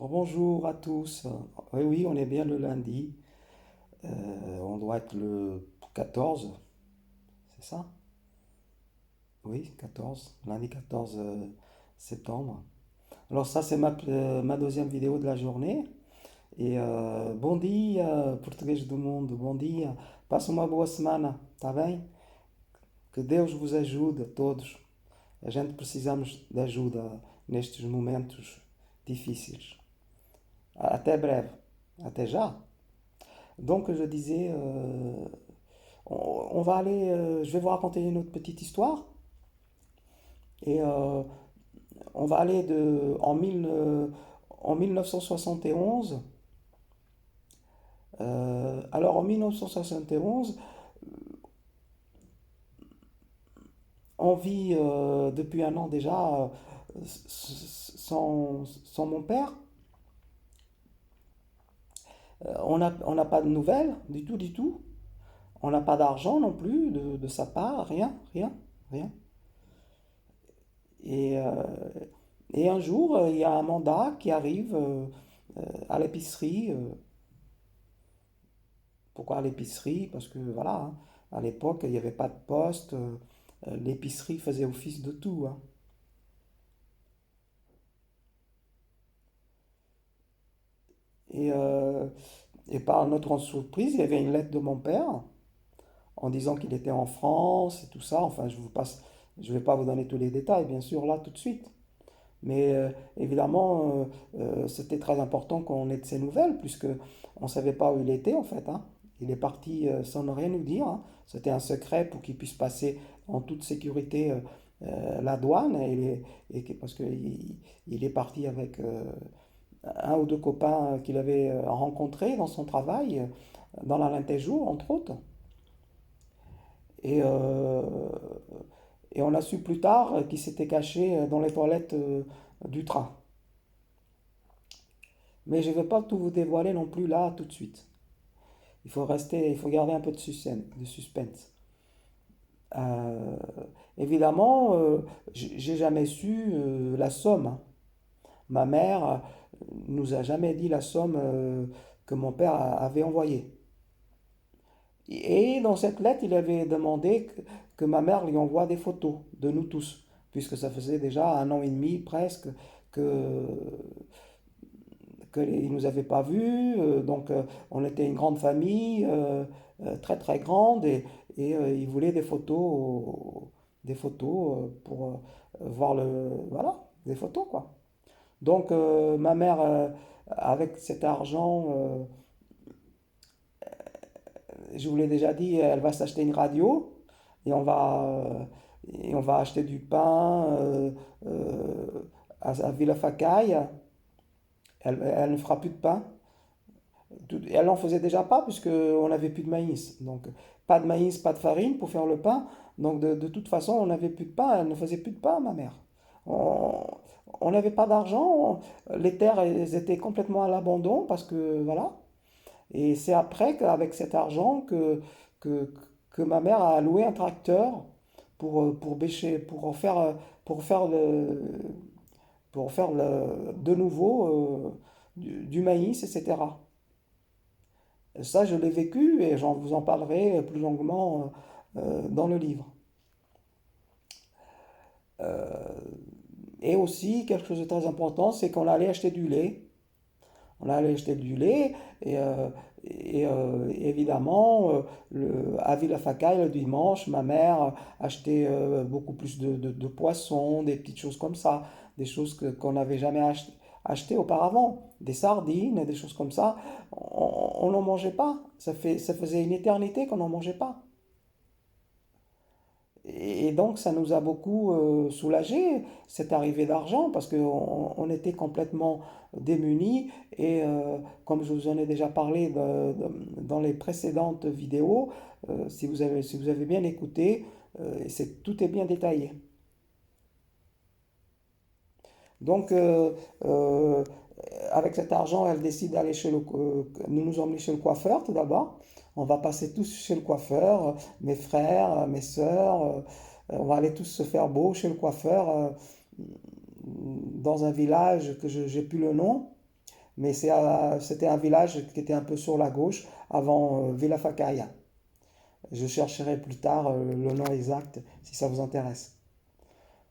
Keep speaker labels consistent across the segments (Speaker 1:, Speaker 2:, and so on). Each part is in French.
Speaker 1: Bonjour à tous. Oui, oui, on est bien le lundi. On doit être le 14, c'est ça? Oui, 14, lundi 14 septembre. Alors ça, c'est ma deuxième vidéo de la journée. Bom dia, português do mundo, bom dia. Passa uma boa semana, tá bem? Que Deus vos ajude a todos. A gente precisamos de ajuda nestes momentos difíceis. Até breve. Até já. Donc je disais, on va aller, je vais vous raconter une autre petite histoire. Et on va aller en 1971. Alors en 1971, on vit depuis un an déjà sans mon père. On n'a pas de nouvelles du tout, du tout. On n'a pas d'argent non plus de sa part, rien, rien, rien. Et, euh, et un jour, il y a un mandat qui arrive à l'épicerie. Pourquoi à l'épicerie? Parce que voilà, hein, à l'époque, il n'y avait pas de poste. L'épicerie faisait office de tout, hein. Et, euh, et par notre grande surprise, il y avait une lettre de mon père en disant qu'il était en France et tout ça. Enfin, je vais pas vous donner tous les détails, bien sûr, là, tout de suite. Mais évidemment, c'était très important qu'on ait de ses nouvelles, puisque on ne savait pas où il était en fait, hein. Il est parti sans ne rien nous dire, hein. C'était un secret pour qu'il puisse passer en toute sécurité la douane, parce qu'il est parti avec un ou deux copains qu'il avait rencontrés dans son travail, dans l'Alentejo, entre autres. Et, euh, et on a su plus tard qu'il s'était caché dans les toilettes du train. Mais je ne vais pas tout vous dévoiler non plus là tout de suite. Il faut garder un peu de suspense. Euh, Évidemment, j'ai jamais su la somme, hein. Ma mère nous a jamais dit la somme que mon père avait envoyée. Et dans cette lettre, il avait demandé que ma mère lui envoie des photos de nous tous, puisque ça faisait déjà un an et demi presque que qu'il ne nous avait pas vus. Donc on était une grande famille, très très grande, il voulait des photos pour voir voilà, des photos quoi. Donc ma mère, avec cet argent, je vous l'ai déjà dit, elle va s'acheter une radio et on va acheter du pain à Villa Facaille. Elle ne fera plus de pain. Elle n'en faisait déjà pas puisqu'on n'avait plus de maïs. Donc pas de maïs, pas de farine pour faire le pain. Donc de toute façon, on n'avait plus de pain. Elle ne faisait plus de pain, ma mère. On on n'avait pas d'argent. Les terres elles étaient complètement à l'abandon parce que voilà. Et c'est après qu'avec cet argent que, que ma mère a loué un tracteur pour bêcher, pour faire de nouveau du maïs, etc. Ça, je l'ai vécu et vous en parlerai plus longuement dans le livre. Et aussi, quelque chose de très important, c'est qu'on allait acheter du lait. On allait acheter du lait évidemment, à Villafacay, le dimanche, ma mère achetait beaucoup plus de poissons, des petites choses comme ça, des choses qu'on n'avait jamais achetées auparavant, des sardines, des choses comme ça. On n'en mangeait pas. Ça faisait une éternité qu'on n'en mangeait pas. Et donc, ça nous a beaucoup soulagé, cette arrivée d'argent, parce qu'on était complètement démunis. Et comme je vous en ai déjà parlé dans les précédentes vidéos, si vous avez bien écouté, tout est bien détaillé. Donc, avec cet argent, elle décide d'aller nous emmener chez le coiffeur tout d'abord. On va passer tous chez le coiffeur, mes frères, mes sœurs. On va aller tous se faire beau chez le coiffeur dans un village que j'ai plus le nom. Mais c'était un village qui était un peu sur la gauche avant Villafacaya. Je chercherai plus tard le nom exact si ça vous intéresse.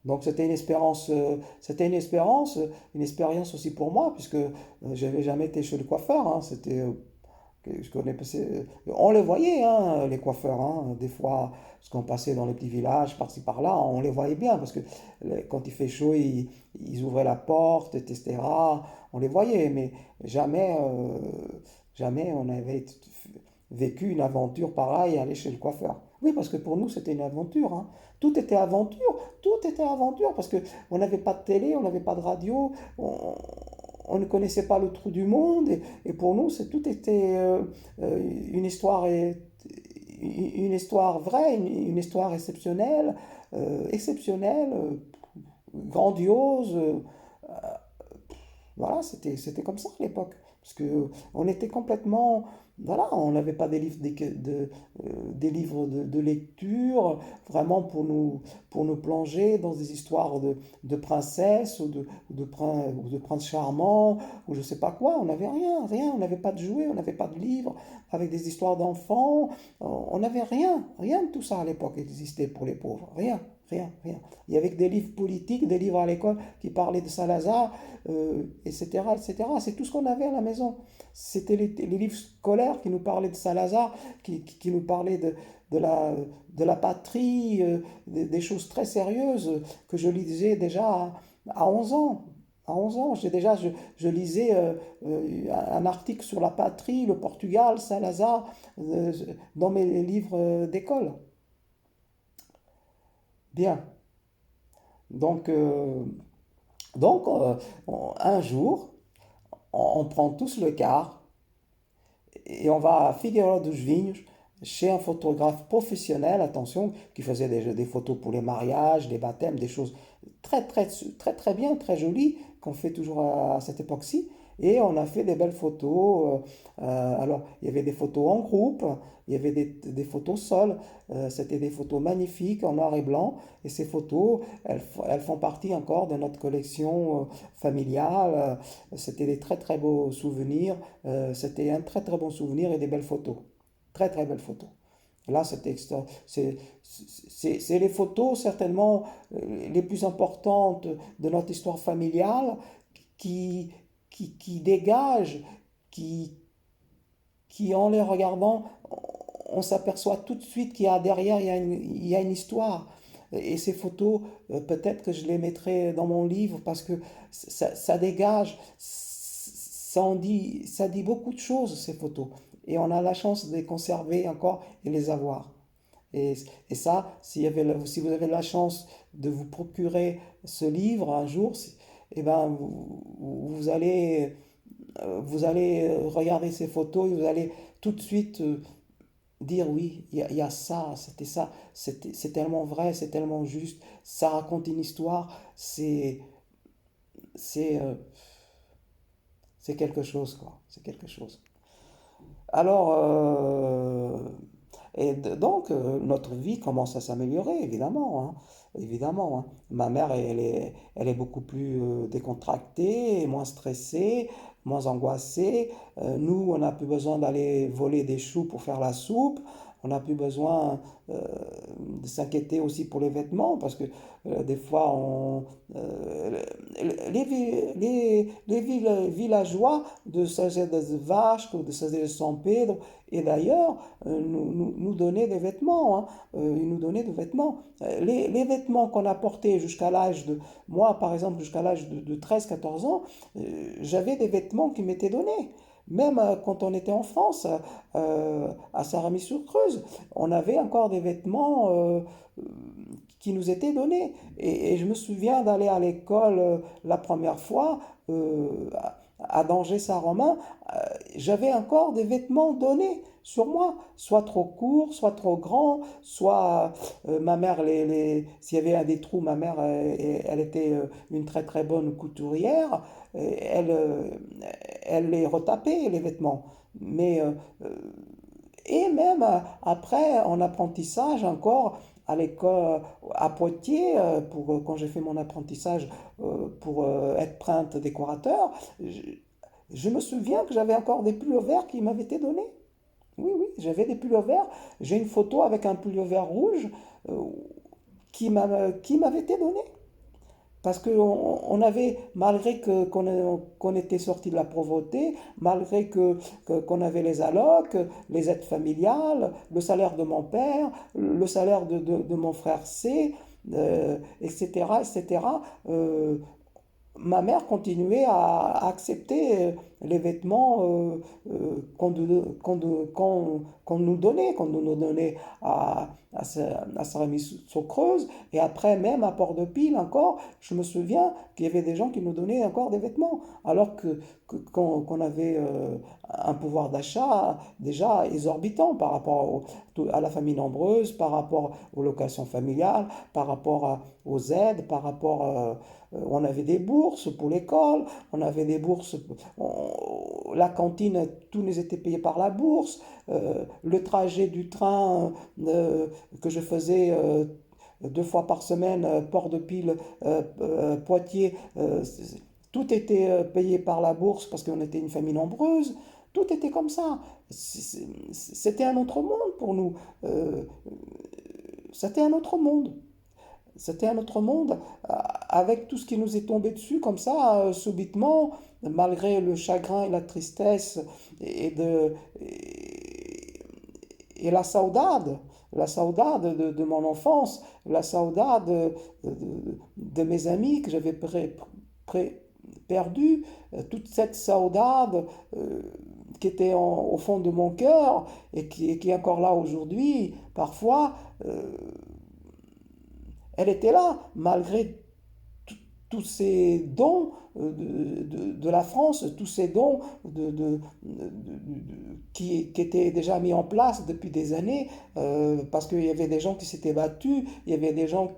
Speaker 1: Donc une expérience aussi pour moi, puisque j'avais jamais été chez le coiffeur, hein. Je connais, on les voyait, hein, les coiffeurs, hein, des fois, parce qu'on passait dans les petits villages, par-ci par-là, on les voyait bien, parce que quand il fait chaud, ils ouvraient la porte, etc. On les voyait, mais jamais, jamais on avait vécu une aventure pareille, aller chez le coiffeur. Oui, parce que pour nous, c'était une aventure, hein. Tout était aventure, parce que on n'avait pas de télé, on n'avait pas de radio, on ne connaissait pas le trou du monde, et pour nous, tout était une histoire, une histoire vraie, une histoire exceptionnelle, grandiose. Voilà, c'était comme ça à l'époque. Parce que on était complètement. Voilà, on n'avait pas des livres, des livres de lecture, vraiment pour nous plonger dans des histoires de princesses ou de princes charmants, ou je sais pas quoi. On n'avait rien, rien. On n'avait pas de jouets, on n'avait pas de livres avec des histoires d'enfants. On n'avait rien, rien de tout ça à l'époque existait pour les pauvres. Rien. Rien, rien. Il y avait que des livres politiques, des livres à l'école qui parlaient de Salazar, etc., etc. C'est tout ce qu'on avait à la maison. C'était les livres scolaires qui nous parlaient de Salazar, qui nous parlaient de de la patrie, des choses très sérieuses que je lisais déjà à 11 ans. À 11 ans, je lisais un article sur la patrie, le Portugal, Salazar, dans mes livres d'école. Bien. Donc, euh, un jour, on prend tous le car et on va à Figueira dos Vinhos chez un photographe professionnel, attention, qui faisait des photos pour les mariages, les baptêmes, des choses très bien, très jolies, qu'on fait toujours à cette époque-ci. Et on a fait des belles photos. Alors, il y avait des photos en groupe, il y avait des photos seules. C'était des photos magnifiques en noir et blanc. Et ces photos, elles font partie encore de notre collection familiale. C'était des très beaux souvenirs. C'était un très bon souvenir et des belles photos. Très belles photos. Là, c'est les photos certainement les plus importantes de notre histoire familiale qui, qui dégagent, qui, qui en les regardant, on s'aperçoit tout de suite qu'il y a derrière, il y a une histoire. Et ces photos, peut-être que je les mettrai dans mon livre parce que ça dégage, ça dit beaucoup de choses, ces photos. Et on a la chance de les conserver encore et les avoir. Et, et ça, si vous avez la chance de vous procurer ce livre un jour, eh ben, vous allez regarder ces photos et vous allez tout de suite dire oui, il y a ça, c'est tellement vrai, c'est tellement juste, ça raconte une histoire, c'est, euh, c'est quelque chose, quoi, c'est quelque chose. Alors, notre vie commence à s'améliorer, évidemment, hein, évidemment, hein. Ma mère, elle est beaucoup plus décontractée, moins stressée, moins angoissée. Nous, on n'a plus besoin d'aller voler des choux pour faire la soupe. On n'a plus besoin euh, de s'inquiéter aussi pour les vêtements, parce que des fois, les villageois de Sazé de Vasco, de Sazé de San Pedro, et d'ailleurs, nous donnaient des vêtements, hein. Ils nous donnaient des vêtements. Les vêtements qu'on a portés jusqu'à l'âge de, moi par exemple, jusqu'à l'âge de 13 14 ans, j'avais des vêtements qui m'étaient donnés. Même quand on était en France, à Saint-Rémy-sur-Creuse, on avait encore des vêtements qui nous étaient donnés. Et je me souviens d'aller à l'école la première fois à Danger-Saint-Romain, j'avais encore des vêtements donnés sur moi, soit trop courts, soit trop grands, soit ma mère, s'il y avait un des trous, ma mère, elle était une très bonne couturière, elle, elle les retapait, les vêtements. Mais, et même après, en apprentissage encore, à l'école à Poitiers, quand j'ai fait mon apprentissage pour être peintre décorateur, Je me souviens que j'avais encore des pulls verts qui m'avaient été donnés. Oui, oui, j'avais des pulls verts. J'ai une photo avec un pull vert rouge euh, qui m'avait été donné. Parce qu'on avait, malgré qu'on était sorti de la pauvreté, malgré qu'on avait les allocs, les aides familiales, le salaire de mon père, le salaire de mon frère C, etc., etc., euh, ma mère continuait à accepter les vêtements qu'on nous donnait, à sa remise creuse. Et après, même à Port-de-Pile encore, je me souviens qu'il y avait des gens qui nous donnaient encore des vêtements, alors qu'on avait un pouvoir d'achat déjà exorbitant par rapport à la famille nombreuse, par rapport aux locations familiales, par rapport aux aides, par rapport on avait des bourses pour l'école, on avait des bourses, la cantine, tout nous était payé par la bourse, le trajet du train que je faisais 2 fois par semaine, Port-de-Pile, Poitiers, tout était payé par la bourse parce qu'on était une famille nombreuse. Tout était comme ça. C'était un autre monde pour nous. Euh, C'était un autre monde. C'était un autre monde avec tout ce qui nous est tombé dessus comme ça, subitement, malgré le chagrin et la tristesse et, de, et la saudade de mon enfance, la saudade de mes amis que j'avais perdus, toute cette saudade qui était au fond de mon cœur et qui est encore là aujourd'hui, parfois. Elle était là, malgré tous ces dons de la France, tous ces dons qui étaient déjà mis en place depuis des années, parce qu'il y avait des gens qui s'étaient battus, il y avait des gens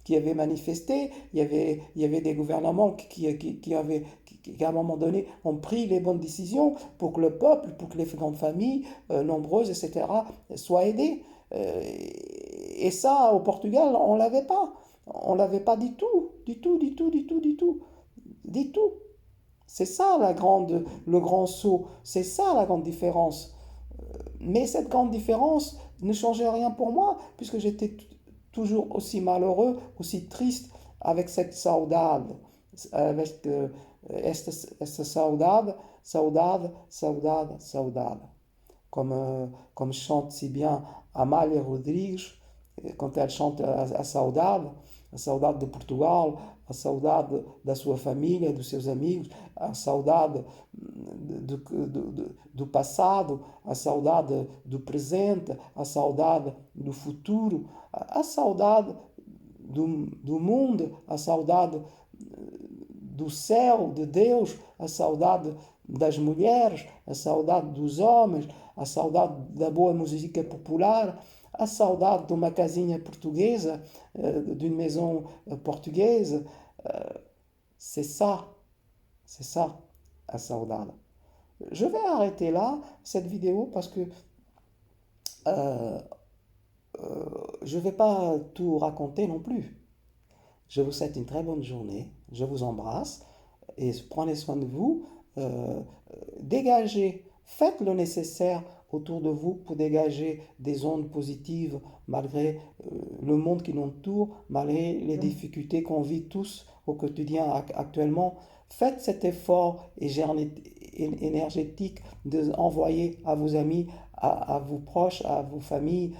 Speaker 1: qui avaient manifesté, il y avait des gouvernements qui avaient, qui, à un moment donné, ont pris les bonnes décisions pour que le peuple, pour que les grandes familles, nombreuses, etc., soient aidées. Et ça, au Portugal, on l'avait pas. On l'avait pas du tout, du tout, du tout, du tout, du tout, du tout. C'est ça le grand saut. C'est ça la grande différence. Mais cette grande différence ne changeait rien pour moi, puisque j'étais toujours aussi malheureux, aussi triste avec cette saudade, avec esta saudade, saudade, saudade, saudade. Comme chante si bien Amália Rodrigues, quand elle chante a saudade de Portugal, a saudade da sua família, dos seus amigos, a saudade do passado, a saudade do presente, a saudade do futuro, a saudade do mundo, a saudade do céu, de Deus, a saudade das mulheres, a saudade dos homens, a saudade da boa música popular, a saudade de uma casinha portuguesa, d'une maison portugaise. C'est ça, c'est ça, la saudade. Je vais arrêter là cette vidéo parce que euh, je ne vais pas tout raconter non plus. Je vous souhaite une très bonne journée, je vous embrasse et prenez soin de vous. Euh, Dégagez, faites le nécessaire autour de vous pour dégager des ondes positives malgré le monde qui nous entoure, malgré les difficultés qu'on vit tous au quotidien actuellement. Faites cet effort énergétique d'envoyer à vos amis, à vos proches, à vos familles,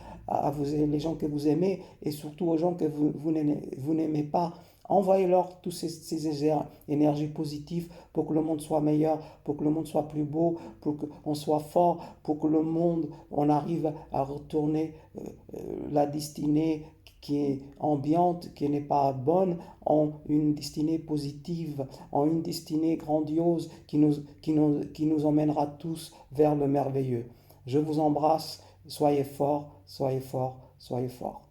Speaker 1: les gens que vous aimez et surtout aux gens que vous n'aimez pas. Envoyez-leur toutes ces énergies positives pour que le monde soit meilleur, pour que le monde soit plus beau, pour qu'on soit fort, pour que le monde, on arrive à retourner la destinée qui est ambiante, qui n'est pas bonne, en une destinée positive, en une destinée grandiose qui nous emmènera tous vers le merveilleux. Je vous embrasse, soyez forts, soyez forts, soyez forts.